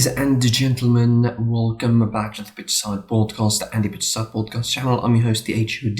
Ladies and gentlemen, welcome back to the Pitchside Podcast and the Pitchside Podcast channel. I'm your host, the HOD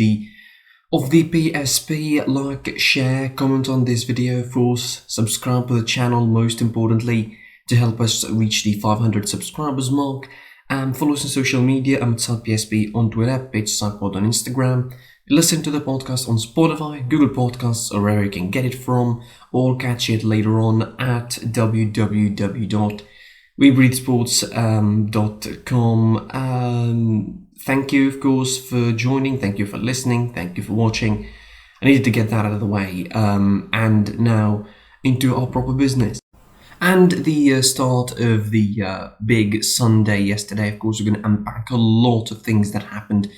of the PSP. Like, share, comment on this video, of course, subscribe to the channel, most importantly, to help us reach the 500 subscribers mark. Follow us on social media. I'm at PSP on Twitter, Pitchside Pod on Instagram. Listen to the podcast on Spotify, Google Podcasts, or wherever you can get it from, or catch it later on at www.WeBreatheSports.com. Thank you, of course, for joining. Thank you for listening. Thank you for watching. I needed to get that out of the way. And now into our proper business. And the start of the big Sunday yesterday, of course, we're going to unpack a lot of things that happened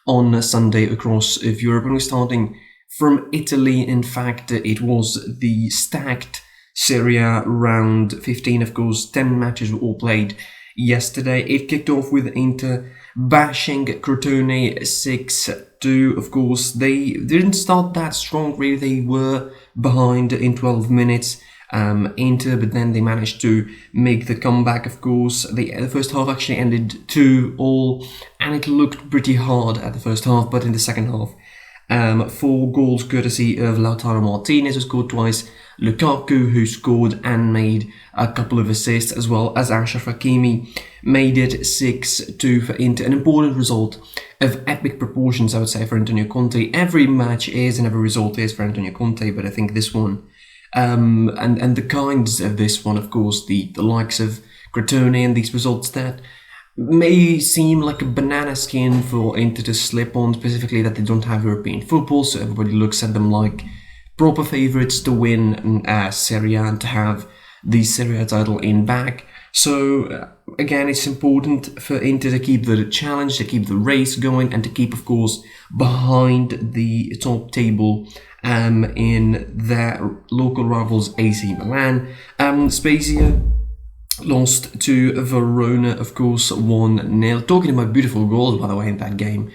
on Sunday across Europe. And we're starting from Italy. In fact, it was the stacked Serie A round 15. Of course, 10 matches were all played yesterday. It kicked off with Inter bashing Crotone 6-2. Of course, they didn't start that strong, really. They were behind in 12 minutes. Inter, but then they managed to make the comeback. Of course, the first half actually ended 2-2, and it looked pretty hard at the first half, but in the second half, 4 goals courtesy of Lautaro Martinez, who scored twice, Lukaku, who scored and made a couple of assists, as well as Achraf Hakimi, made it 6-2 for Inter. An important result of epic proportions, I would say, for Antonio Conte. Every match is and every result is for Antonio Conte, but I think this one, and the kinds of this one, of course, the likes of Crotone and these results that may seem like a banana skin for Inter to slip on, specifically that they don't have European football, so everybody looks at them like proper favourites to win Serie A and to have the Serie A title in back. So again, it's important for Inter to keep the challenge, to keep the race going, and to keep, of course, behind the top table in their local rivals AC Milan. Spezia lost to Verona, of course, 1-0. Talking about beautiful goals, by the way, in that game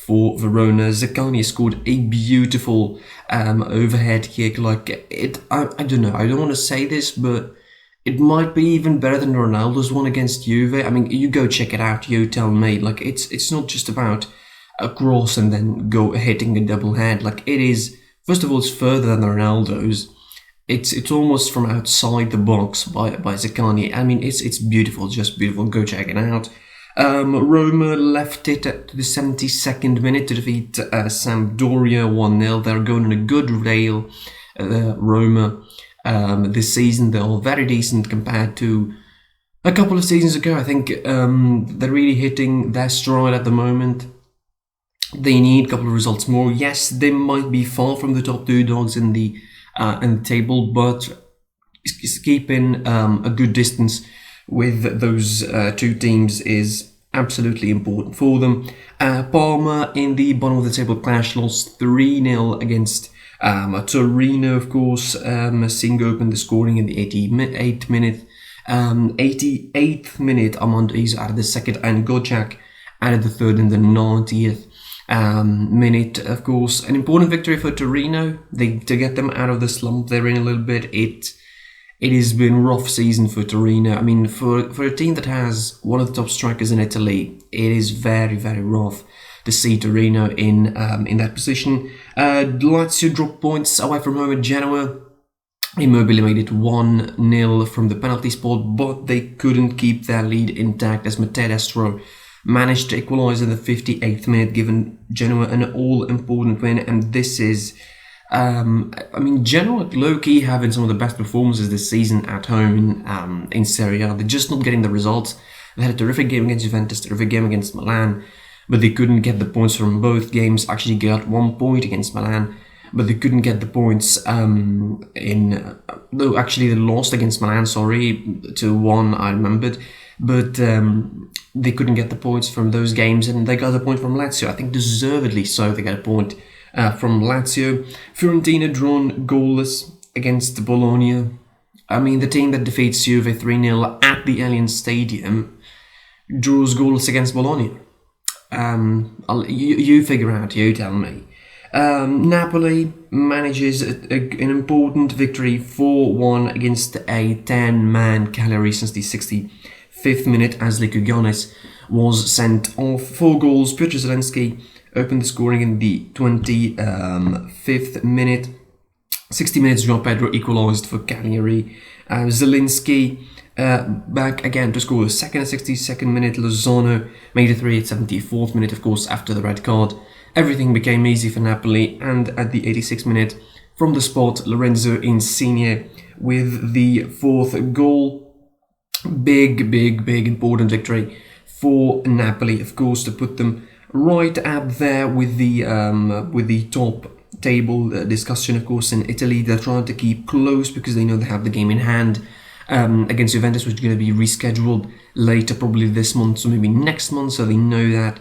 for Verona. Zaccagni scored a beautiful overhead kick. Like, I don't know, I don't want to say this, but it might be even better than Ronaldo's one against Juve. I mean, you go check it out, you tell me. Like, it's not just about a cross and then go hitting a double head. Like, it is, first of all, it's further than Ronaldo's. It's almost from outside the box by Zaccagni. I mean, it's beautiful, just beautiful. Go check it out. Roma left it at the 72nd minute to defeat Sampdoria 1-0. They're going on a good rail, Roma, this season. They're all very decent compared to a couple of seasons ago. I think they're really hitting their stride at the moment. They need a couple of results more. Yes, they might be far from the top 2 dogs in the table, but keeping a good distance with those 2 teams is absolutely important for them. Parma in the bottom of the table clash lost 3-0 against Torino, of course. Singo opened the scoring in the 88th minute. 88th minute, Armando Isa added the second, and Gojak added the third in the 90th minute. Of course, an important victory for Torino. To get them out of the slump they're in a little bit. It has been a rough season for Torino. I mean, for a team that has one of the top strikers in Italy, it is very, very rough to see Torino in that position. Lazio dropped points away from home at Genoa. Immobile made it 1-0 from the penalty spot, but they couldn't keep their lead intact as Matteo Destro managed to equalise in the 58th minute, giving Genoa an all-important win. And this is, I mean, Genoa low-key having some of the best performances this season at home in Serie A. They're just not getting the results. They had a terrific game against Juventus, terrific game against Milan, but they couldn't get the points from both games. Actually got 1 point against Milan, but they couldn't get the points though actually they lost against Milan, 2-1, I remembered. But they couldn't get the points from those games, and they got a point from Lazio. I think deservedly so, they got a point from Lazio. Fiorentina drawn goalless against Bologna. I mean, the team that defeats Juve 3-0 at the Allianz Stadium draws goalless against Bologna. You figure out, you tell me. Napoli manages an important victory 4-1 against a 10-man Cagliari since the 65th 5th minute as Likuganis was sent off. 4 goals. Piotr Zelensky opened the scoring in the 25th minute. 60 minutes, João Pedro equalised for Cagliari. Zelensky back again to score the second at 62nd minute. Lozano made a 3 at 74th minute, of course, after the red card. Everything became easy for Napoli, and at the 86th minute, from the spot, Lorenzo Insigne with the 4th goal. Big important victory for Napoli, of course, to put them right up there with the top table discussion. Of course, in Italy, they're trying to keep close because they know they have the game in hand against Juventus, which is going to be rescheduled later, probably this month or maybe next month, so they know that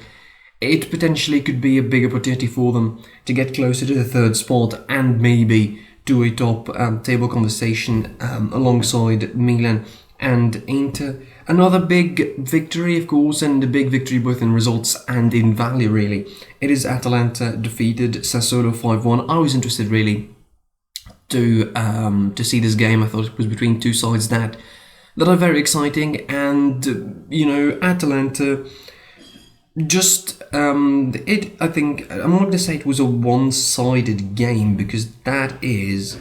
it potentially could be a big opportunity for them to get closer to the 3rd spot and maybe to a top table conversation alongside Milan and Inter. Another big victory, of course, and a big victory both in results and in value, really. It is Atalanta defeated Sassuolo 5-1. I was interested, really, to see this game. I thought it was between two sides that are very exciting, and Atalanta just I think I'm not going to say it was a one-sided game, because that is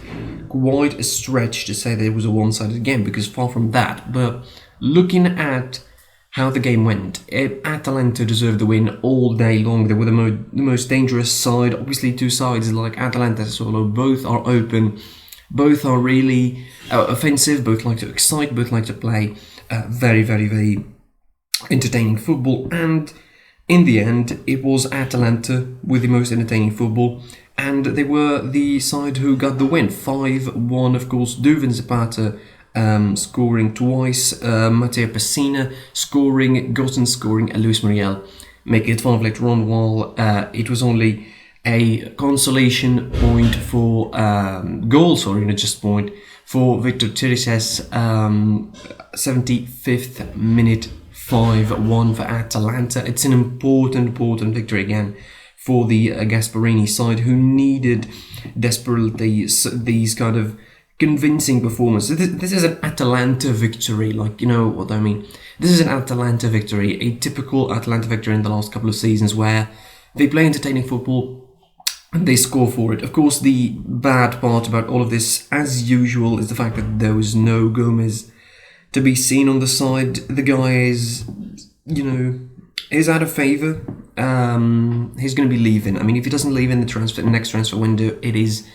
quite a stretch to say that it was a one-sided game, because far from that. But looking at how the game went, Atalanta deserved the win all day long. They were the most dangerous side. Obviously, two sides like Atalanta and Sassuolo, both are open, both are really offensive, both like to excite, both like to play very entertaining football. And in the end, it was Atalanta with the most entertaining football, and they were the side who got the win. 5-1, of course. Duvan Zapata scoring twice, Matteo Pessina scoring, Gosens scoring, and Luis Muriel making it 5 later on, while it was only a consolation point for point for Victor Tereses, 75th minute, 5-1 for Atalanta. It's an important victory again for the Gasperini side, who needed desperately these kind of convincing performances. This is an Atalanta victory, like, you know what I mean. This is an Atalanta victory, a typical Atalanta victory in the last couple of seasons, where they play entertaining football and they score for it. Of course, the bad part about all of this, as usual, is the fact that there was no Gomez to be seen on the side. The guy is out of favour. He's going to be leaving. I mean, if he doesn't leave in the next transfer window, it is,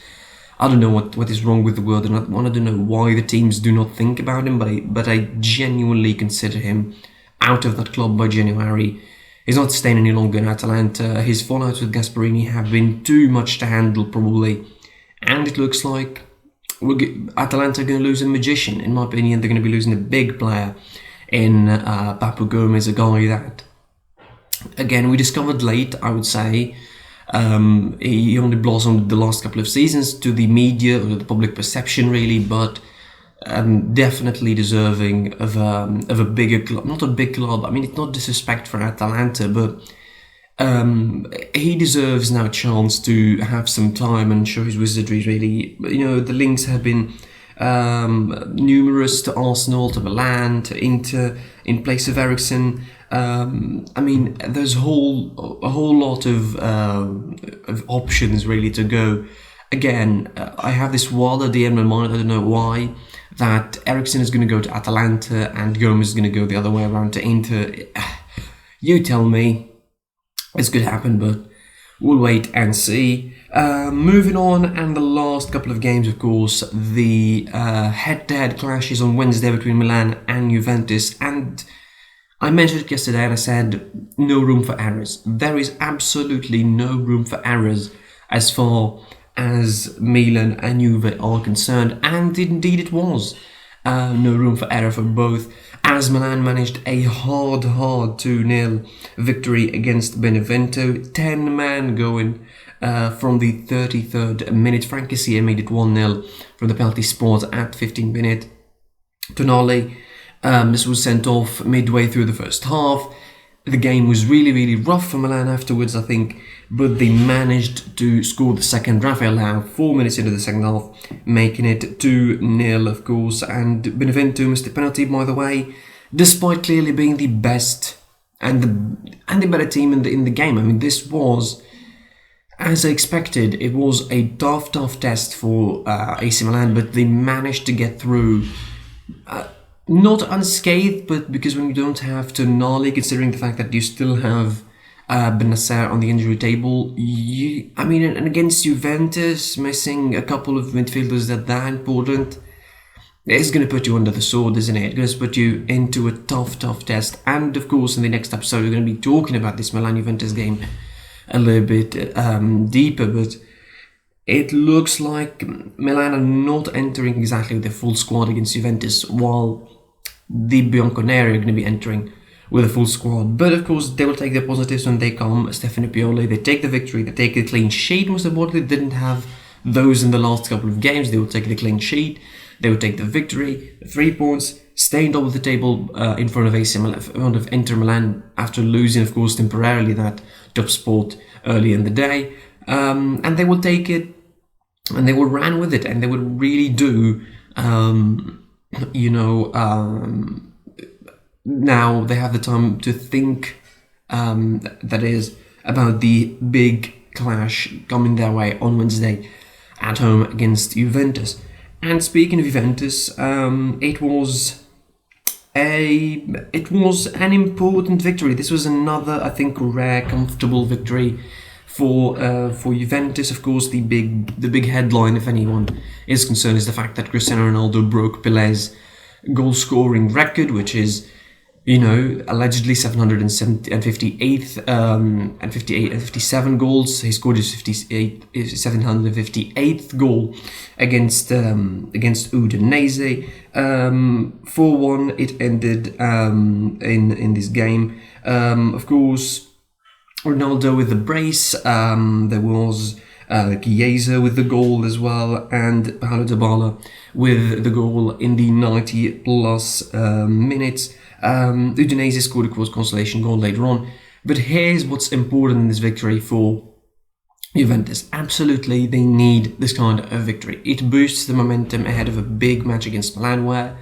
I don't know what is wrong with the world, and I don't know why the teams do not think about him, but I genuinely consider him out of that club by January. He's not staying any longer in Atalanta. His fallouts with Gasperini have been too much to handle, probably, and it looks like Atalanta are going to lose a magician. In my opinion, they're going to be losing a big player in Papu Gomez, a guy that, again, we discovered late, I would say. He only blossomed the last couple of seasons to the media or the public perception, really, but definitely deserving of a bigger club. Not a big club. I mean, it's not disrespect for Atalanta, but he deserves now a chance to have some time and show his wizardry, really. The links have been numerous to Arsenal, to Milan, to Inter in place of Eriksen. I mean, there's a whole lot of options, really, to go. Again, I have this wild idea in my mind, I don't know why, that Eriksen is going to go to Atalanta and Gomez is going to go the other way around to Inter. You tell me. This could happen, but we'll wait and see. Moving on, and the last couple of games, of course, the head-to-head clashes on Wednesday between Milan and Juventus. And I mentioned it yesterday, and I said no room for errors. There is absolutely no room for errors as far as Milan and Juve are concerned, and indeed it was. No room for error for both, as Milan managed a hard 2-0 victory against Benevento. 10 men going from the 33rd minute. Frank Kessie made it 1-0 from the penalty spot at 15th minute. Tonali, this was sent off midway through the first half. The game was really rough for Milan afterwards, I think, but they managed to score the second. Rafael Leao, 4 minutes into the second half, making it 2-0, of course, and Benevento missed the penalty, by the way. despite clearly being the best and the better team in the game. I mean, this was, as I expected, it was a tough test for AC Milan, but they managed to get through. Not unscathed, but because when you don't have Tonali, considering the fact that you still have Benacer on the injury table, and against Juventus, missing a couple of midfielders that important, it's going to put you under the sword, isn't it? It's going to put you into a tough test. And of course, in the next episode, we're going to be talking about this Milan-Juventus game a little bit deeper, but it looks like Milan are not entering exactly with their full squad against Juventus, while the Bianconeri are going to be entering with a full squad. But of course, they will take their positives when they come. Stefano Pioli, they take the victory, they take the clean sheet. Most importantly, they didn't have those in the last couple of games. They will take the clean sheet, they will take the victory, the 3 points, staying top of the table in front of AC Milan, in front of Inter Milan, after losing, of course, temporarily that top spot early in the day. And they will take it, and they will run with it, and they will really do, now they have the time to think, that is, about the big clash coming their way on Wednesday at home against Juventus. And speaking of Juventus, it was an important victory. This was another, I think, rare, comfortable victory for Juventus. Of course, the big headline, if anyone is concerned, is the fact that Cristiano Ronaldo broke Pelé's goal scoring record, which is, allegedly 758th and 57 goals. He scored his 758th goal against Udinese. 4-1 it ended in this game. Of course, Ronaldo with the brace. There was Chiesa with the goal as well, and Paulo Dybala with the goal in the 90 plus minutes. Udinese scored a consolation goal later on. But here's what's important in this victory for Juventus. Absolutely, they need this kind of victory. It boosts the momentum ahead of a big match against Milan, where,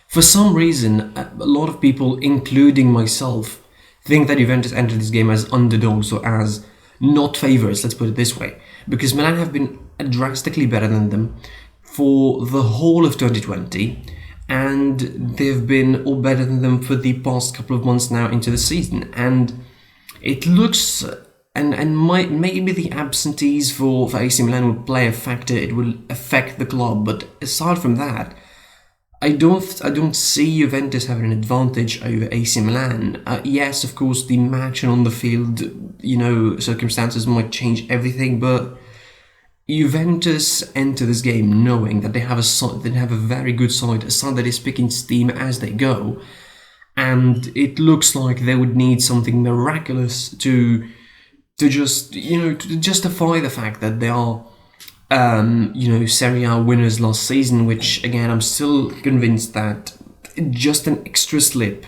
for some reason, a lot of people, including myself, think that Juventus entered this game as underdogs or as not favourites, let's put it this way. Because Milan have been drastically better than them for the whole of 2020, and they've been all better than them for the past couple of months now into the season. And it looks, maybe the absentees for AC Milan will play a factor, it will affect the club, but aside from that, I don't see Juventus having an advantage over AC Milan. Yes, of course, the match and on the field, circumstances might change everything, but Juventus enter this game knowing that they have a very good side, a side that is picking steam as they go, and it looks like they would need something miraculous to justify the fact that they are Serie A winners last season, which again I'm still convinced that just an extra slip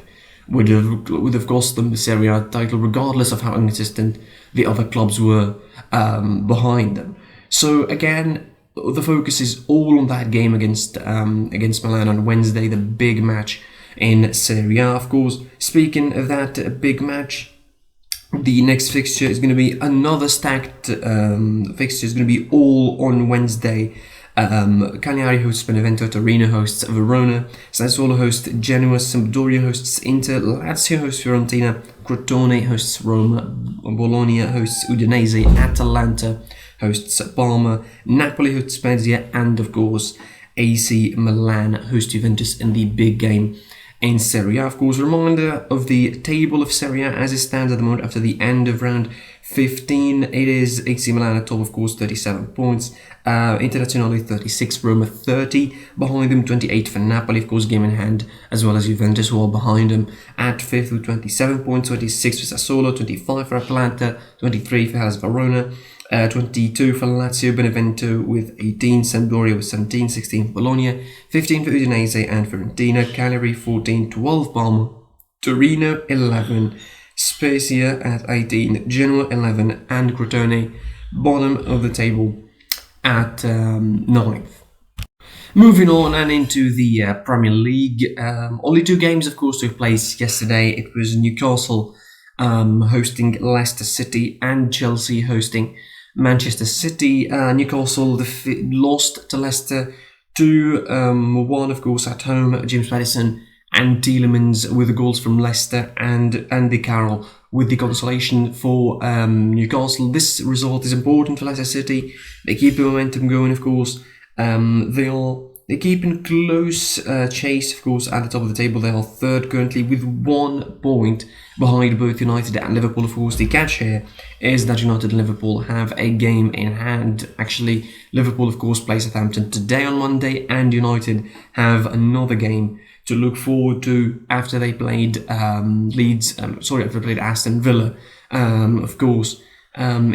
would have cost them the Serie A title, regardless of how inconsistent the other clubs were behind them. So again, the focus is all on that game against Milan on Wednesday, the big match in Serie A. Of course, speaking of that big match, the next fixture is going to be another stacked fixture. It's going to be all on Wednesday. Cagliari hosts Benevento, Torino hosts Verona, Sassuolo hosts Genoa, Sampdoria hosts Inter, Lazio hosts Fiorentina, Crotone hosts Roma, Bologna hosts Udinese, Atalanta hosts Parma, Napoli hosts Spezia, and of course AC Milan hosts Juventus in the big game in Serie A. Of course, reminder of the table of Serie A as it stands at the moment after the end of round 15. It is AC Milan at top, of course, 37 points. Internazionale 36, Roma 30. Behind them, 28 for Napoli, of course, game in hand, as well as Juventus, who are behind them at 5th with 27 points. 26 for Sassuolo, 25 for Atalanta, 23 for Hellas Verona, 22 for Lazio, Benevento with 18, Sampdoria with 17, 16 for Bologna, 15 for Udinese and Fiorentina, Cagliari 14, 12 Parma, Torino 11, Spezia at 18, Genoa 11, and Crotone bottom of the table at 9th. Moving on and into the Premier League, only 2 games, of course, took place yesterday. It was Newcastle hosting Leicester City and Chelsea hosting Manchester City. Newcastle lost to Leicester 2-1, of course, at home. James Maddison and Tielemans with the goals from Leicester, and Andy Carroll with the consolation for Newcastle. This result is important for Leicester City. They keep the momentum going, of course. They keep in close chase, of course, at the top of the table. They are third currently with 1 point behind both United and Liverpool. Of course, the catch here is that United and Liverpool have a game in hand. Actually, Liverpool, of course, play Southampton today on Monday, and United have another game to look forward to after they played after they played Aston Villa, of course, on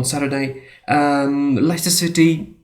Saturday. Leicester City,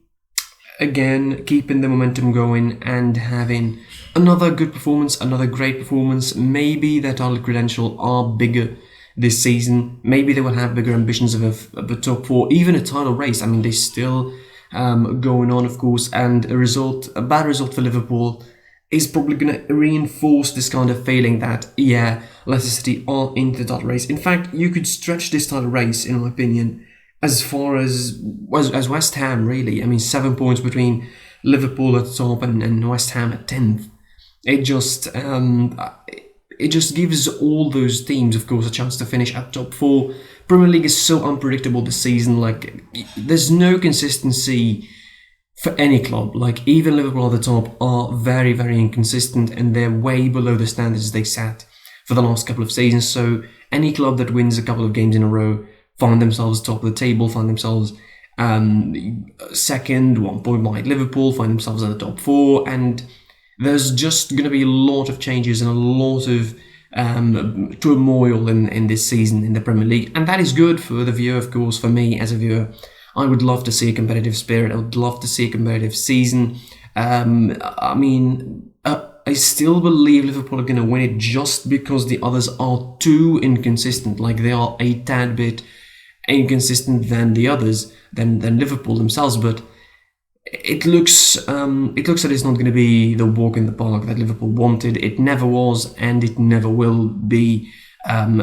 again, keeping the momentum going and having another good performance, another great performance. Maybe their title credentials are bigger this season. Maybe they will have bigger ambitions of a top 4, even a title race. I mean, they're still going on, of course, and a bad result for Liverpool is probably going to reinforce this kind of feeling that, yeah, Leicester City are into the title race. In fact, you could stretch this title race, in my opinion, as far as West Ham, really. I mean, 7 points between Liverpool at the top and West Ham at 10th. It just gives all those teams, of course, a chance to finish at top 4. Premier League is so unpredictable this season. Like, there's no consistency for any club. Like, even Liverpool at the top are very, very inconsistent, and they're way below the standards they set for the last couple of seasons. So any club that wins a couple of games in a row find themselves top of the table, find themselves second, 1 point behind Liverpool, find themselves in the top 4, and there's just going to be a lot of changes and a lot of turmoil in this season in the Premier League, and that is good for the viewer, of course. For me as a viewer, I would love to see a competitive spirit. I would love to see a competitive season. I still believe Liverpool are going to win it just because the others are too inconsistent. Like, they are a tad bit inconsistent than the others, than Liverpool themselves. But it looks that it's not going to be the walk in the park that Liverpool wanted. It never was, and it never will be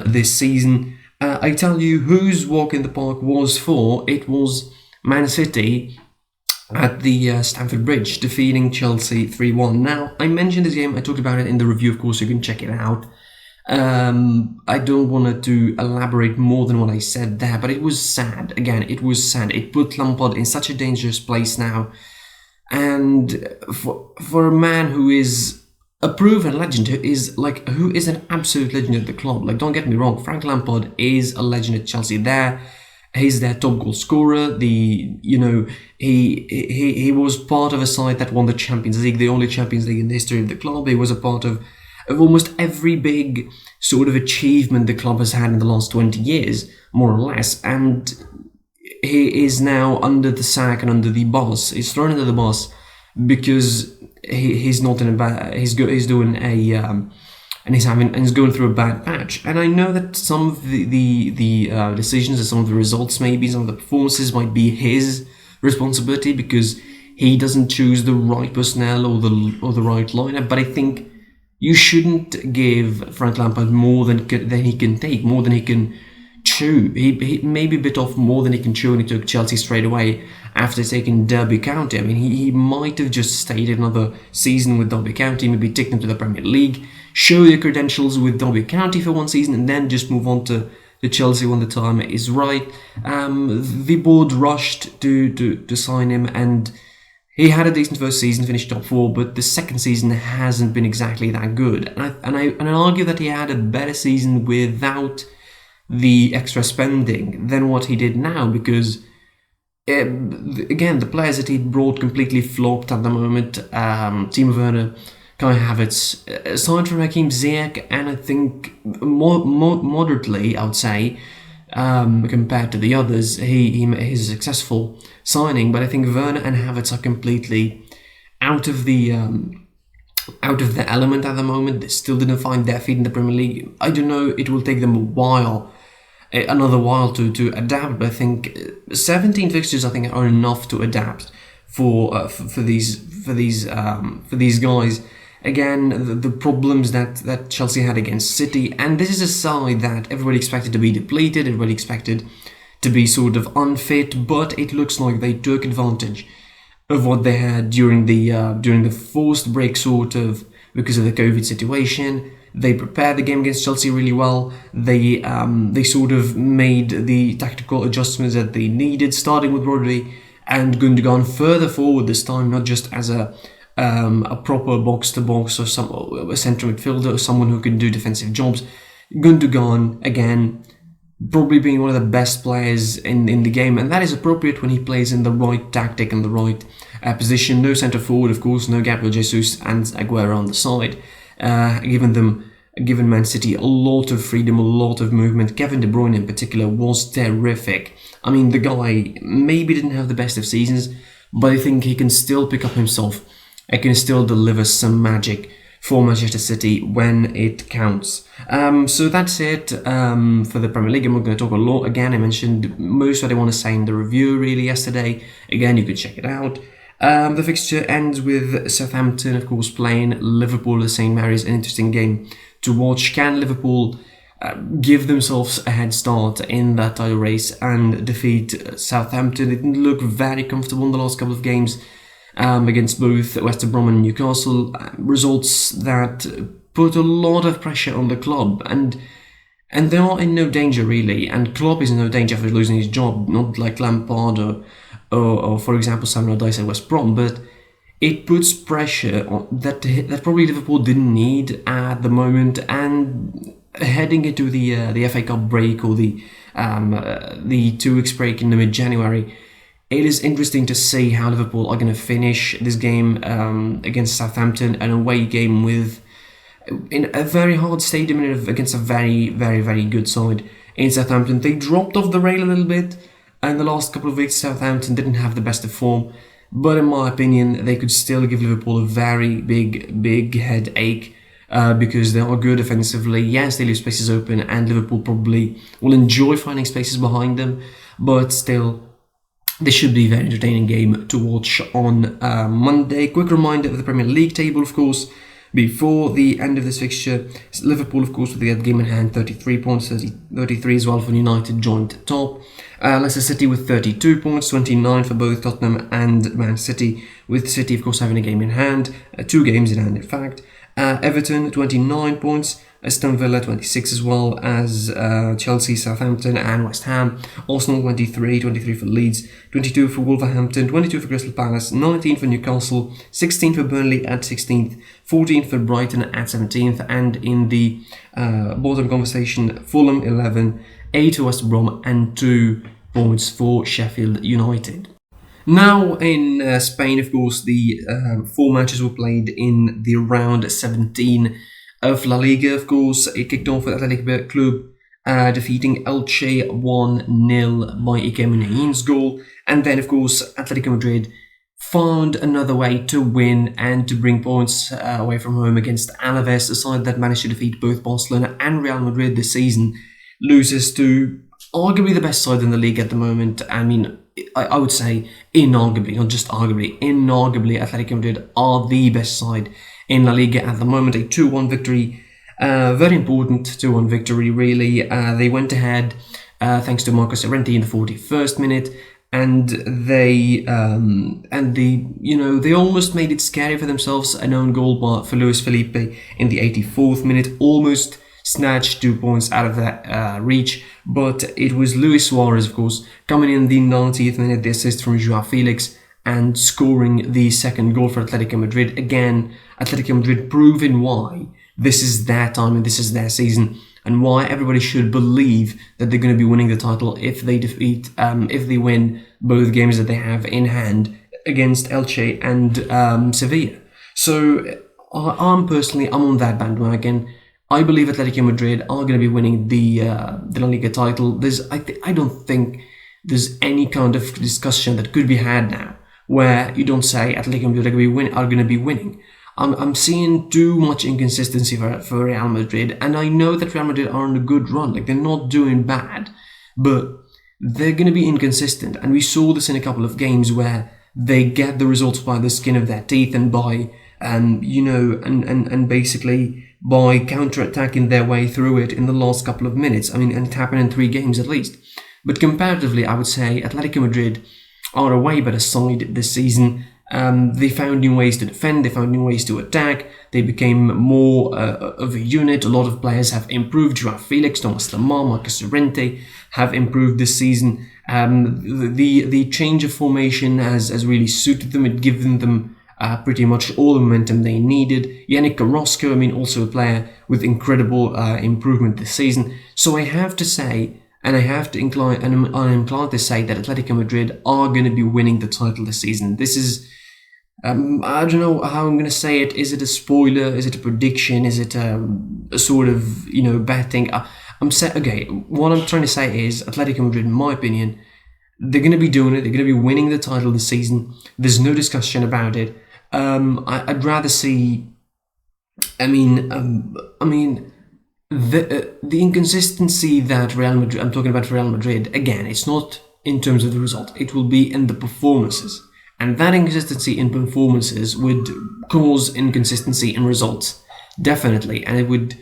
this season. I tell you whose walk in the park was for. It was Man City at the Stamford Bridge, defeating Chelsea 3-1. Now, I mentioned this game, I talked about it in the review, of course, so you can check it out. I don't want to elaborate more than what I said there, but it was sad. Again, it was sad. It put Lampard in such a dangerous place now. And for a man who is a proven legend, who is an absolute legend at the club. Like, don't get me wrong, Frank Lampard is a legend at Chelsea. He's their top goal scorer. He was part of a side that won the Champions League, the only Champions League in the history of the club. He was a part of almost every big sort of achievement the club has had in the last 20 years, more or less. And he is now under the sack and under the bus. He's thrown under the bus because he's not in a bad. He's doing a and he's going through a bad patch. And I know that some of the decisions and some of the results, maybe some of the performances, might be his responsibility because he doesn't choose the right personnel or the right lineup. But I think you shouldn't give Frank Lampard more than he can take, more than he can chew. He maybe bit off more than he can chew, and he took Chelsea straight away after taking Derby County. I mean, he might have just stayed another season with Derby County, maybe take them to the Premier League, show your credentials with Derby County for one season, and then just move on to Chelsea when the time is right. The board rushed to sign him, and he had a decent first season, finished top 4, but the second season hasn't been exactly that good. And I argue that he had a better season without the extra spending than what he did now, because again, the players that he brought completely flopped at the moment. Timo Werner, Kai Havertz, aside from Hakim Ziyech, and I think moderately, I would say, compared to the others, he's a successful signing. But I think Werner and Havertz are completely out of the element at the moment. They still didn't find their feet in the Premier League. I don't know, it will take them another while to adapt, but I think 17 fixtures, I think, are enough to adapt for these guys. Again, the problems that Chelsea had against City, and this is a side that everybody expected to be depleted, everybody expected to be sort of unfit, but it looks like they took advantage of what they had during the forced break, sort of because of the COVID situation. They prepared the game against Chelsea really well. They sort of made the tactical adjustments that they needed, starting with Rodri and Gundogan further forward this time, not just as a proper box-to-box or a central midfielder or someone who can do defensive jobs. Gundogan, again, probably being one of the best players in the game, and that is appropriate when he plays in the right tactic and the right position. No centre forward, of course, no Gabriel Jesus and Aguero on the side, given Man City a lot of freedom, a lot of movement. Kevin De Bruyne in particular was terrific. I mean, the guy maybe didn't have the best of seasons, but I think he can still pick up himself. He can still deliver some magic for Manchester City when it counts. So that's it for the Premier League. I'm not going to talk a lot. Again, I mentioned most of what I want to say in the review really yesterday. Again, you can check it out. The fixture ends with Southampton, of course, playing Liverpool at St Mary's. An interesting game to watch. Can Liverpool give themselves a head start in that title race and defeat Southampton? It didn't look very comfortable in the last couple of games against both West Brom and Newcastle. Results that put a lot of pressure on the club, and they are in no danger really. And Klopp is in no danger for losing his job, not like Lampard or for example Samuel Dice at West Brom, but it puts pressure on that probably Liverpool didn't need at the moment. And heading into the FA Cup break or the 2 weeks break in the mid-January, it is interesting to see how Liverpool are going to finish this game against Southampton, an away game in a very hard stadium against a very, very, very good side in Southampton. They dropped off the rail a little bit, and the last couple of weeks Southampton didn't have the best of form, but in my opinion they could still give Liverpool a very big headache because they are good offensively. Yes, they leave spaces open, and Liverpool probably will enjoy finding spaces behind them, but still, this should be a very entertaining game to watch on Monday. Quick reminder of the Premier League table, of course, before the end of this fixture. Liverpool, of course, with the game in hand, 33 points, 33 as well for United, joint top. Leicester City with 32 points, 29 for both Tottenham and Man City, with City, of course, having a game in hand, 2 games in hand, in fact. Everton, 29 points. Aston Villa 26 as well as Chelsea, Southampton and West Ham. Arsenal 23 for Leeds, 22 for Wolverhampton, 22 for Crystal Palace, 19 for Newcastle, 16 for Burnley at 16th, 14 for Brighton at 17th, and in the bottom conversation, Fulham 11, 8 for West Brom and 2 points for Sheffield United. Now in Spain, of course, the 4 matches were played in the round 17 of La Liga. Of course, it kicked off with Athletic Club defeating Elche 1-0 by Ike Muniain's goal. And then, of course, Atletico Madrid found another way to win and to bring points away from home against Alaves, a side that managed to defeat both Barcelona and Real Madrid this season. Loses to arguably the best side in the league at the moment. I mean, I would say inarguably, not just arguably, inarguably Atletico Madrid are the best side in La Liga at the moment. A 2-1 victory, very important 2-1 victory really. They went ahead thanks to Marcos Llorente in the 41st minute, and they almost made it scary for themselves. An own goal for Luis Felipe in the 84th minute, almost snatched 2 points out of that reach, but it was Luis Suarez, of course, coming in the 90th minute, the assist from Joao Felix, and scoring the second goal for Atletico Madrid. Again, Atletico Madrid proving why this is their time and this is their season, and why everybody should believe that they're going to be winning the title if they win both games that they have in hand against Elche and Sevilla. So I'm on that bandwagon. I believe Atletico Madrid are going to be winning the La Liga title. I don't think there's any kind of discussion that could be had now where you don't say Atletico Madrid are going to be winning. I'm seeing too much inconsistency for Real Madrid, and I know that Real Madrid are on a good run. Like, they're not doing bad, but they're going to be inconsistent. And we saw this in a couple of games where they get the results by the skin of their teeth and by, and basically by counter-attacking their way through it in the last couple of minutes. I mean, and it happened in 3 games at least. But comparatively, I would say Atletico Madrid are a way better side this season. They found new ways to defend, they found new ways to attack, they became more of a unit. A lot of players have improved. Joao Felix, Thomas Lemar, Marcus Llorente have improved this season. The change of formation has really suited them. It given them pretty much all the momentum they needed. Yannick Carrasco, also a player with incredible improvement this season. So I have to say, and I'm inclined to say that Atletico Madrid are going to be winning the title this season. This is, I don't know how I'm going to say it. Is it a spoiler? Is it a prediction? Is it a sort of, betting? Okay, what I'm trying to say is Atletico Madrid, in my opinion, they're going to be doing it. They're going to be winning the title this season. There's no discussion about it. I'd rather see, the inconsistency that Real Madrid, I'm talking about Real Madrid, again, it's not in terms of the result, it will be in the performances. And that inconsistency in performances would cause inconsistency in results, definitely. And it would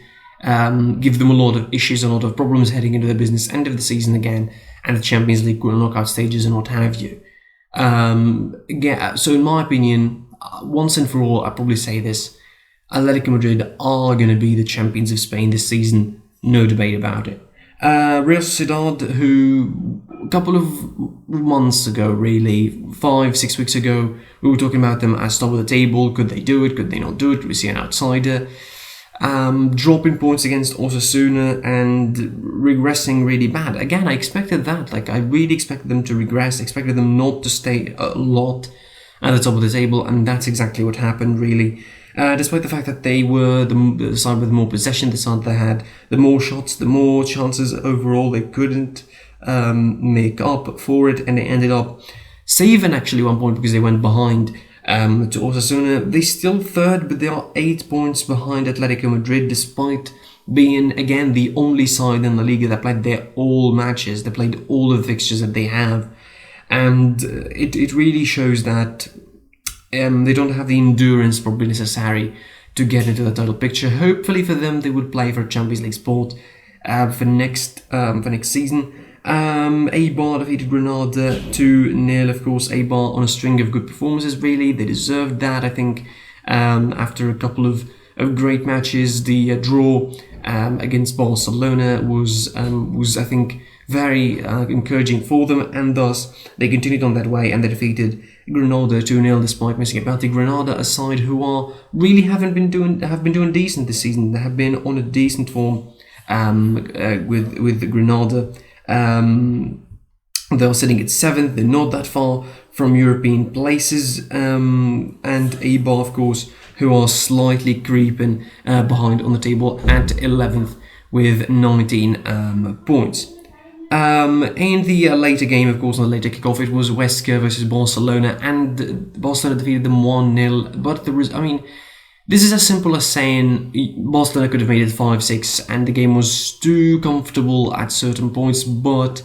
give them a lot of issues, a lot of problems heading into the business end of the season again, and the Champions League knockout stages and what have you. So in my opinion, once and for all, I'll probably say this, Atletico Madrid are going to be the champions of Spain this season, no debate about it. Real Sociedad, who a couple of months ago, really, 5-6 weeks ago, we were talking about them as top of the table. Could they do it? Could they not do it? Could we see an outsider? Dropping points against Osasuna and regressing really bad. Again, I expected that. I really expected them to regress. I expected them not to stay a lot at the top of the table, and that's exactly what happened, really. Despite the fact that they were the side with more possession, the side that had the more shots, the more chances overall, they couldn't make up for it, and they ended up saving actually 1 point because they went behind to Osasuna. They're still third, but they are 8 points behind Atletico Madrid, despite being, again, the only side in the Liga that played their all matches. They played all the fixtures that they have, and it really shows that they don't have the endurance probably necessary to get into the title picture. Hopefully for them, they would play for Champions League spot for next season. Eibar defeated Granada 2-0. Of course, Eibar on a string of good performances. Really, they deserved that. I think after a couple of great matches, the draw against Barcelona was I think very encouraging for them, and thus they continued on that way and they defeated Granada 2-0 despite missing a penalty. Granada, a side who are really have been doing decent this season. They have been on a decent form with Granada. They are sitting at 7th. They're not that far from European places. And Eibar, of course, who are slightly creeping behind on the table at 11th with 19 points. In the later game, of course, on the later kickoff, it was Huesca versus Barcelona, and Barcelona defeated them 1-0. But there was, this is as simple as saying Barcelona could have made it 5-6, and the game was too comfortable at certain points. But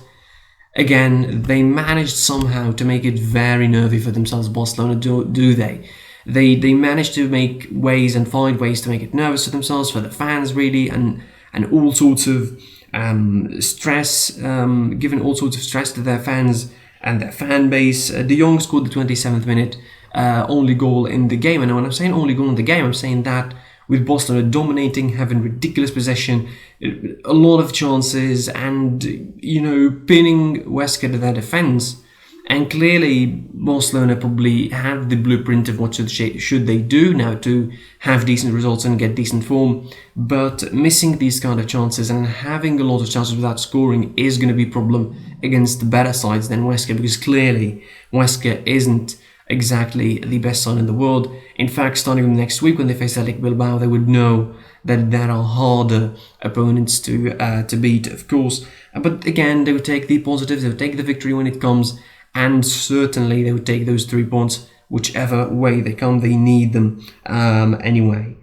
again, they managed somehow to make it very nervy for themselves. Barcelona, do they? They managed to make ways and find ways to make it nervous for themselves, for the fans, really, and all sorts of stress, given all sorts of stress to their fans and their fan base. De Jong scored the 27th minute only goal in the game, and when I'm saying only goal in the game, I'm saying that with Barcelona dominating, having ridiculous possession, a lot of chances, and pinning Huesca to their defense. And clearly, Barcelona probably had the blueprint of what should they do now to have decent results and get decent form. But missing these kind of chances and having a lot of chances without scoring is going to be a problem against the better sides than Huesca, because clearly Huesca isn't exactly the best side in the world. In fact, starting from next week when they face Athletic Bilbao, they would know that there are harder opponents to beat, of course. But again, they would take the positives, they would take the victory when it comes. And certainly they would take those 3 points whichever way they come. They need them anyway.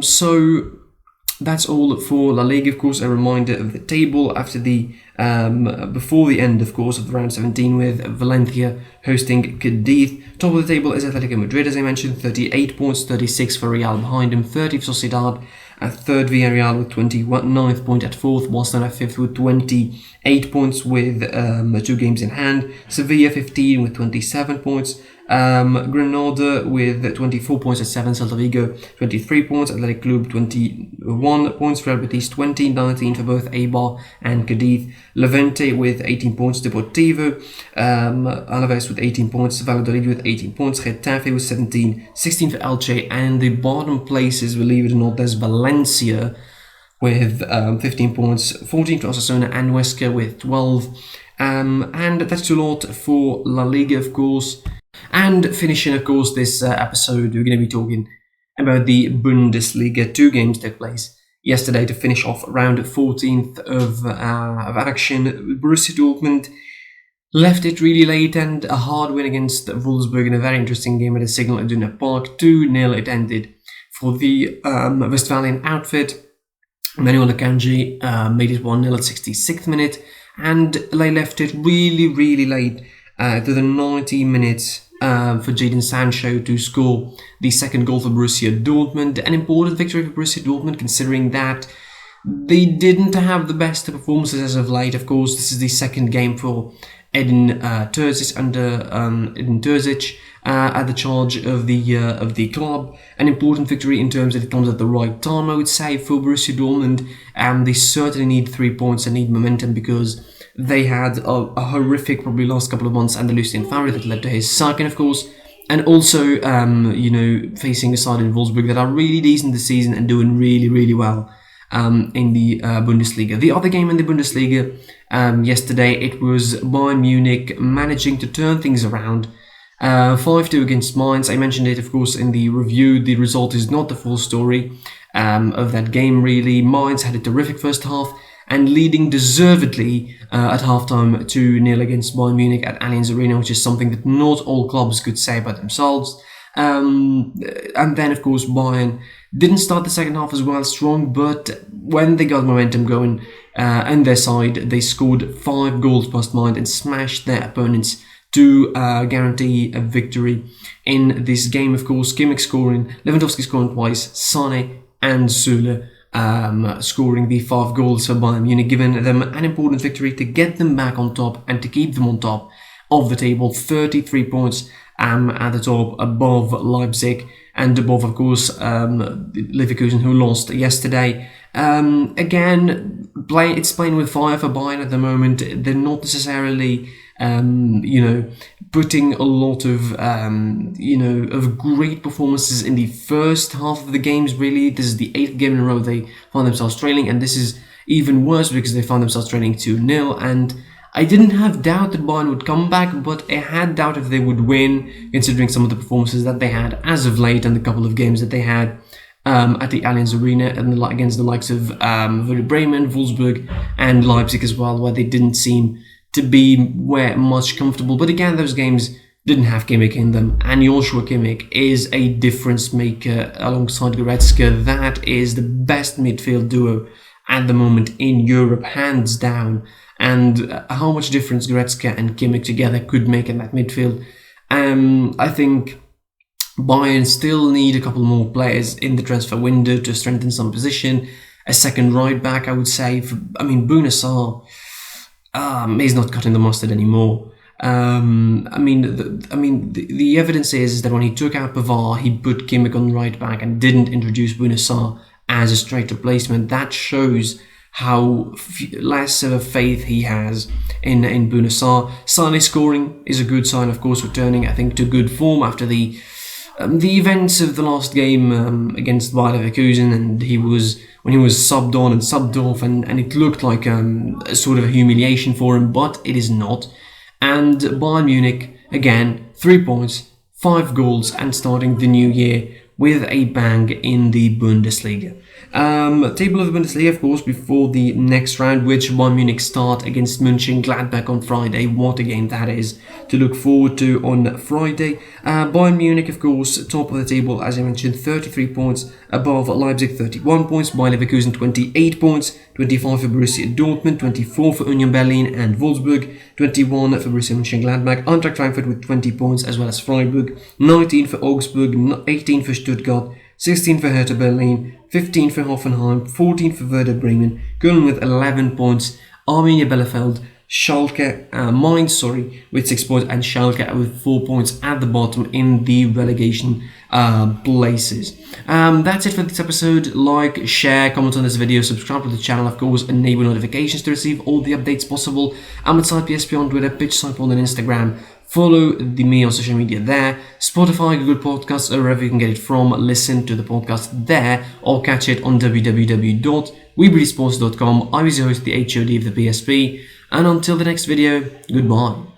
So that's all for La Liga. Of course, a reminder of the table after the before the end, of course, of the round 17 with Valencia hosting Cadiz. Top of the table is Atletico Madrid, as I mentioned, 38 points, 36 for Real behind him, 30 for Sociedad, at third Villarreal with 29th point at fourth, Barcelona fifth with 28 points with 2 games in hand, Sevilla 15 with 27 points, Granada with 24 points at 7th, Celta Vigo 23 points, Athletic Club 21 points, Real Betis 20, 19 for both Eibar and Cadiz, Levante with 18 points, Deportivo, Alaves with 18 points, Valladolid with 18 points, Getafe with 17, 16 for Elche, and the bottom places, believe it or not, there's Valencia with 15 points, 14 for Osasuna and Huesca with 12, and that's a lot for La Liga, of course. And finishing, of course, this episode, we're going to be talking about the Bundesliga. 2 games took place yesterday to finish off round 14th of action. Borussia Dortmund left it really late, and a hard win against Wolfsburg in a very interesting game at the Signal Iduna Park. 2-0 it ended for the Westphalian outfit. Manuel Akanji made it 1-0 at 66th minute, and they left it really, really late to the 90 minutes for Jadon Sancho to score the second goal for Borussia Dortmund. An important victory for Borussia Dortmund, considering that they didn't have the best performances as of late. Of course, this is the second game for Edin Terzic under Edin Terzic at the charge of the club. An important victory in terms that it comes at the right time, I would say, for Borussia Dortmund. They certainly need 3 points and need momentum, because they had a horrific, probably last couple of months, Andalusian favourite that led to his sacking, of course, and also, facing a side in Wolfsburg that are really decent this season and doing really, really well in the Bundesliga. The other game in the Bundesliga yesterday, it was Bayern Munich managing to turn things around. 5-2 against Mainz. I mentioned it, of course, in the review. The result is not the full story of that game, really. Mainz had a terrific first half, and leading deservedly at halftime 2-0 against Bayern Munich at Allianz Arena, which is something that not all clubs could say about themselves. And then, of course, Bayern didn't start the second half as well strong, but when they got momentum going on their side, they scored 5 goals past mind and smashed their opponents to guarantee a victory in this game. Of course, Kimmich scoring, Lewandowski scoring twice, Sané and Süle scoring the 5 goals for Bayern Munich, giving them an important victory to get them back on top and to keep them on top of the table. 33 points at the top, above Leipzig and above, of course, Leverkusen, who lost yesterday. Again, it's playing with fire for Bayern at the moment. They're not necessarily putting a lot of of great performances in the first half of the games, really. This is the 8th game in a row they find themselves trailing, and this is even worse because they found themselves trailing 2-0, and I didn't have doubt that Bayern would come back, but I had doubt if they would win, considering some of the performances that they had as of late and the couple of games that they had at the Allianz Arena and against the likes of Werder Bremen, Wolfsburg and Leipzig as well, where they didn't seem to be much comfortable. But again, those games didn't have Kimmich in them, and Joshua Kimmich is a difference maker alongside Goretzka. That is the best midfield duo at the moment in Europe, hands down. And how much difference Goretzka and Kimmich together could make in that midfield. I think Bayern still need a couple more players in the transfer window to strengthen some position. A second right back, I would say. Bouna Sarr, he's not cutting the mustard anymore. The evidence is that when he took out Pavard, he put Kimmich on right back and didn't introduce Bouna Sarr as a straight replacement. That shows how less of a faith he has in Bouna Sarr. Sané scoring is a good sign, of course, returning, I think, to good form after the events of the last game against Bayer Leverkusen, and when he was subbed on and subbed off, and it looked like a sort of a humiliation for him, but it is not. And Bayern Munich, again, 3 points, 5 goals, and starting the new year with a bang in the Bundesliga. Table of the Bundesliga, of course, before the next round, which Bayern Munich start against Mönchengladbach on Friday. What a game that is to look forward to on Friday. Bayern Munich, of course, top of the table, as I mentioned, 33 points above Leipzig, 31 points, Bayer Leverkusen 28 points, 25 for Borussia Dortmund, 24 for Union Berlin and Wolfsburg, 21 for Borussia Mönchengladbach, Eintracht Frankfurt with 20 points, as well as Freiburg, 19 for Augsburg, 18 for Stuttgart, 16 for Hertha Berlin, 15 for Hoffenheim, 14 for Werder Bremen, Köln with 11 points, Arminia Bielefeld, Schalke, Mainz, with 6 points, and Schalke with 4 points at the bottom in the relegation places. That's it for this episode. Like, share, comment on this video, subscribe to the channel, of course, enable notifications to receive all the updates possible. I'm at SidePSP on Twitter, PitchSide on Instagram. Follow me on social media there, Spotify, Google Podcasts, or wherever you can get it from. Listen to the podcast there, or catch it on www.weebreesports.com. I was your host, the HOD of the PSP, and until the next video, goodbye.